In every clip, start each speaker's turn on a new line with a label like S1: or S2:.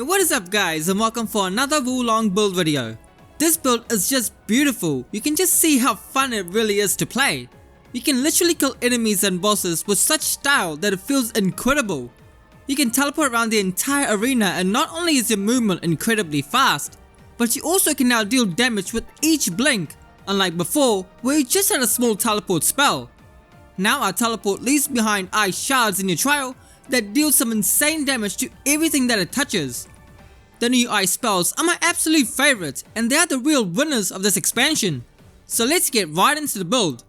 S1: What is up guys, and welcome for another Wulong build video. This build is just beautiful. You can just see how fun it really is to play. You can literally kill enemies and bosses with such style that it feels incredible. You can teleport around the entire arena, and not only is your movement incredibly fast, but you also can now deal damage with each blink, unlike before where you just had a small teleport spell. Now our teleport leaves behind ice shards in your trial that deal some insane damage to everything that it touches. The new ice spells are my absolute favorite, and they are the real winners of this expansion. So let's get right into the build.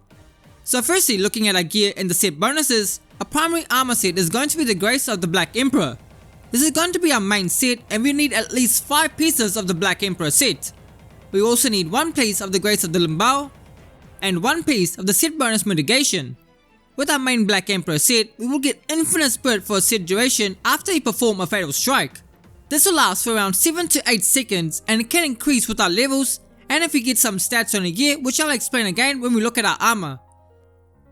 S1: So firstly, looking at our gear and the set bonuses, a primary armor set is going to be the Grace of the Black Emperor. This is going to be our main set, and we need at least 5 pieces of the Black Emperor set. We also need 1 piece of the Grace of the Limbao and 1 piece of the set bonus mitigation. With our main Black Emperor set, we will get infinite spirit for a set duration after you perform a fatal strike. This will last for around 7 to 8 seconds, and it can increase with our levels and if we get some stats on a gear, which I'll explain again when we look at our armor.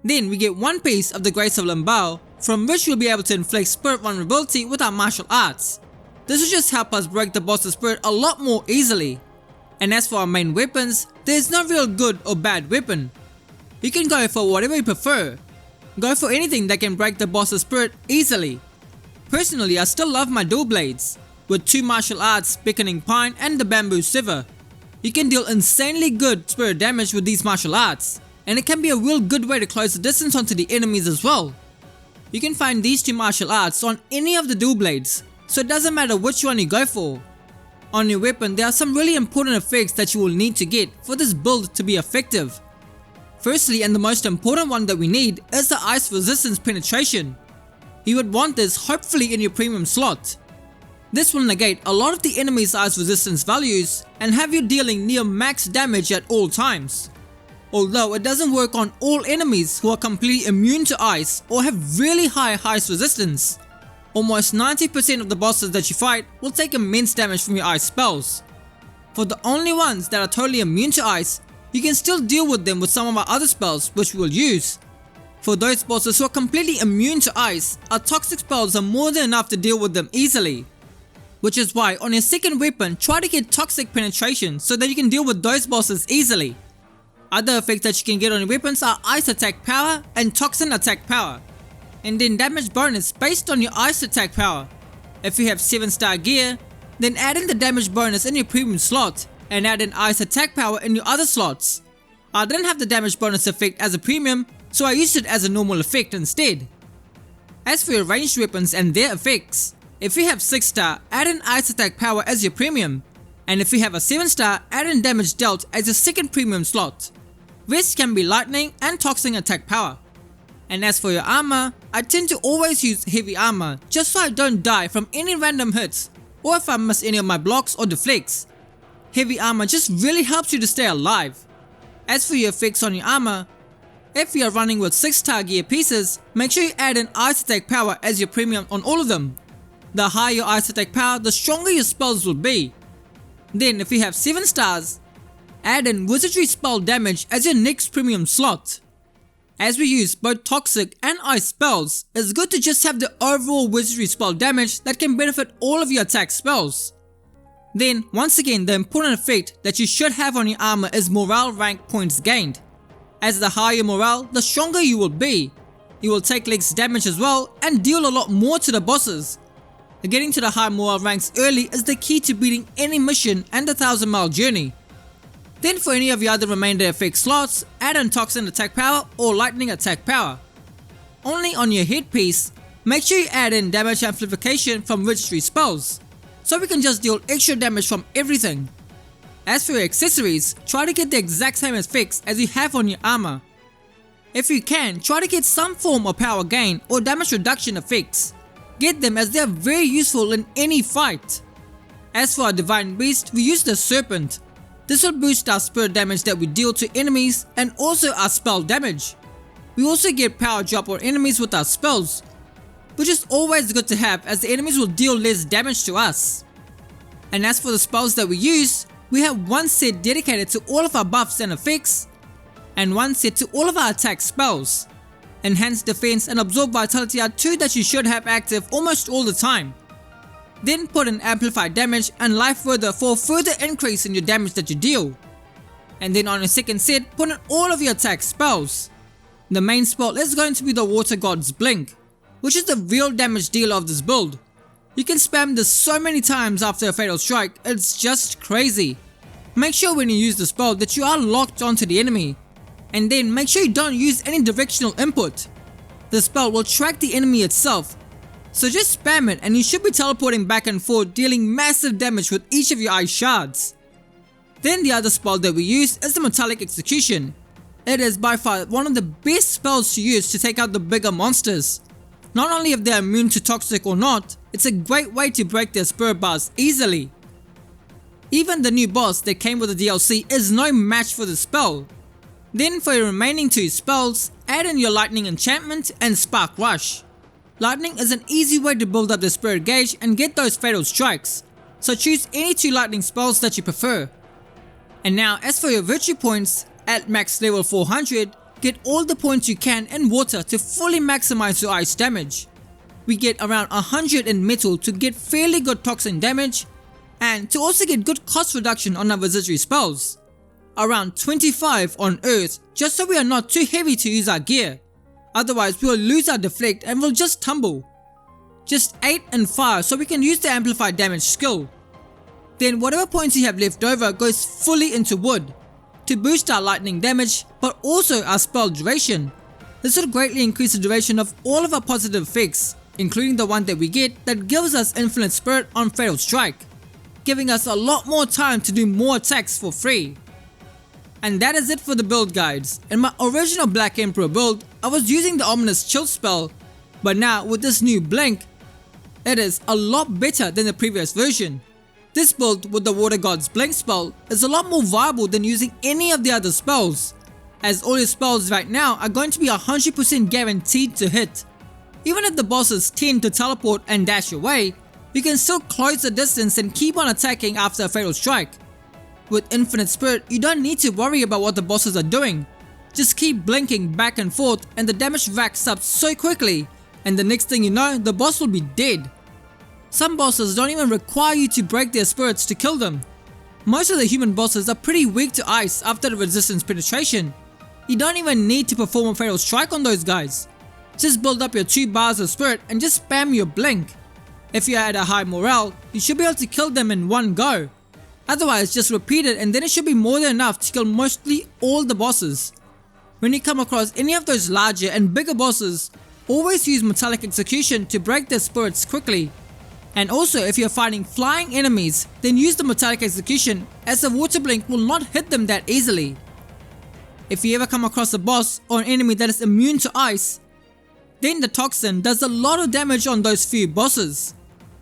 S1: Then we get 1 piece of the Grace of Limbao, from which we'll be able to inflict spirit vulnerability with our martial arts. This will just help us break the boss's spirit a lot more easily. And as for our main weapons, there is no real good or bad weapon. You can go for whatever you prefer. Go for anything that can break the boss's spirit easily. Personally, I still love my dual blades, with 2 martial arts, Beckoning Pine and the Bamboo Sever. You can deal insanely good spirit damage with these martial arts, and it can be a real good way to close the distance onto the enemies as well. You can find these 2 martial arts on any of the dual blades, so it doesn't matter which one you go for. On your weapon, there are some really important effects that you will need to get for this build to be effective. Firstly, and the most important one that we need, is the Ice Resistance Penetration. You would want this hopefully in your premium slot. This will negate a lot of the enemy's ice resistance values and have you dealing near max damage at all times. Although it doesn't work on all enemies who are completely immune to ice or have really high ice resistance. Almost 90% of the bosses that you fight will take immense damage from your ice spells. For the only ones that are totally immune to ice, you can still deal with them with some of our other spells which we will use. For those bosses who are completely immune to ice, our toxic spells are more than enough to deal with them easily. Which is why on your second weapon, try to get Toxic Penetration so that you can deal with those bosses easily. Other effects that you can get on your weapons are Ice Attack Power and Toxin Attack Power, and then damage bonus based on your Ice Attack Power. If you have 7-star gear, then add in the damage bonus in your premium slot and add in Ice Attack Power in your other slots. I didn't have the damage bonus effect as a premium, so I used it as a normal effect instead. As for your ranged weapons and their effects, if you have 6-star, add in Ice Attack Power as your premium, and if you have a 7-star, add in damage dealt as your second premium slot. Rest can be lightning and toxic attack power. And as for your armor, I tend to always use heavy armor just so I don't die from any random hits or if I miss any of my blocks or deflects. Heavy armor just really helps you to stay alive. As for your effects on your armor, if you are running with 6-star gear pieces, make sure you add in Ice Attack Power as your premium on all of them. The higher your Ice Attack Power, the stronger your spells will be. Then if you have 7 stars, add in Wizardry Spell Damage as your next premium slot. As we use both toxic and ice spells, it's good to just have the overall Wizardry Spell Damage that can benefit all of your attack spells. Then once again, the important effect that you should have on your armor is morale rank points gained. As the higher your morale, the stronger you will be. You will take less damage as well and deal a lot more to the bosses. Getting to the high morale ranks early is the key to beating any mission and the 1000-mile journey. Then for any of your other remainder effect slots, add in Toxin Attack Power or Lightning Attack Power. Only on your headpiece, make sure you add in Damage Amplification from Wizardry spells, so we can just deal extra damage from everything. As for your accessories, try to get the exact same effects as you have on your armor. If you can, try to get some form of power gain or damage reduction effects. Get them as they are very useful in any fight. As for our Divine Beast, we use the Serpent. This will boost our spirit damage that we deal to enemies and also our spell damage. We also get power drop on enemies with our spells, which is always good to have as the enemies will deal less damage to us. And as for the spells that we use, we have 1 set dedicated to all of our buffs and effects, and 1 set to all of our attack spells. Enhanced Defense and Absorb Vitality are 2 that you should have active almost all the time. Then put in amplified damage and life further for a further increase in your damage that you deal. And then on your second set, put in all of your attack spells. The main spell is going to be the Water God's Blink, which is the real damage dealer of this build. You can spam this so many times after a fatal strike, it's just crazy. Make sure when you use the spell that you are locked onto the enemy, and then make sure you don't use any directional input. The spell will track the enemy itself, so just spam it and you should be teleporting back and forth, dealing massive damage with each of your ice shards. Then the other spell that we use is the Metallic Execution. It is by far one of the best spells to use to take out the bigger monsters. Not only if they are immune to toxic or not, it's a great way to break their spirit bars easily. Even the new boss that came with the DLC is no match for the spell. Then for your remaining two spells, add in your Lightning Enchantment and Spark Rush. Lightning is an easy way to build up the spirit gauge and get those fatal strikes, so choose any two lightning spells that you prefer. And now as for your virtue points, at max level 400, get all the points you can in water to fully maximize your ice damage. We get around 100 in metal to get fairly good toxin damage, and to also get good cost reduction on our wizardry spells. Around 25 on earth, just so we are not too heavy to use our gear, otherwise we will lose our deflect and will just tumble. Just 8 and fire so we can use the amplified damage skill. Then whatever points you have left over goes fully into wood, to boost our lightning damage but also our spell duration. This will greatly increase the duration of all of our positive effects, including the one that we get that gives us infinite spirit on fatal strike, giving us a lot more time to do more attacks for free. And that is it for the build guides. In my original Black Emperor build, I was using the ominous chill spell, but now with this new blink, it is a lot better than the previous version. This build with the Water God's Blink spell is a lot more viable than using any of the other spells, as all your spells right now are going to be 100% guaranteed to hit. Even if the bosses tend to teleport and dash away, you can still close the distance and keep on attacking after a fatal strike. With infinite spirit, you don't need to worry about what the bosses are doing. Just keep blinking back and forth and the damage racks up so quickly, and the next thing you know, the boss will be dead. Some bosses don't even require you to break their spirits to kill them. Most of the human bosses are pretty weak to ice after the resistance penetration. You don't even need to perform a fatal strike on those guys. Just build up your 2 bars of spirit and just spam your blink. If you are at a high morale, you should be able to kill them in one go. Otherwise, just repeat it and then it should be more than enough to kill mostly all the bosses. When you come across any of those larger and bigger bosses, always use Metallic Execution to break their spirits quickly. And also, if you're fighting flying enemies, then use the Metallic Execution, as the water blink will not hit them that easily. If you ever come across a boss or an enemy that is immune to ice, then the toxin does a lot of damage on those few bosses.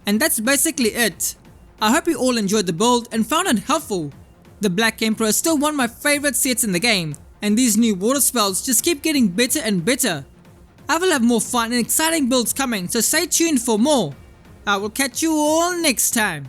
S1: And that's basically it. I hope you all enjoyed the build and found it helpful. The Black Emperor is still one of my favorite sets in the game, and these new water spells just keep getting better and better. I will have more fun and exciting builds coming, so stay tuned for more. I will catch you all next time.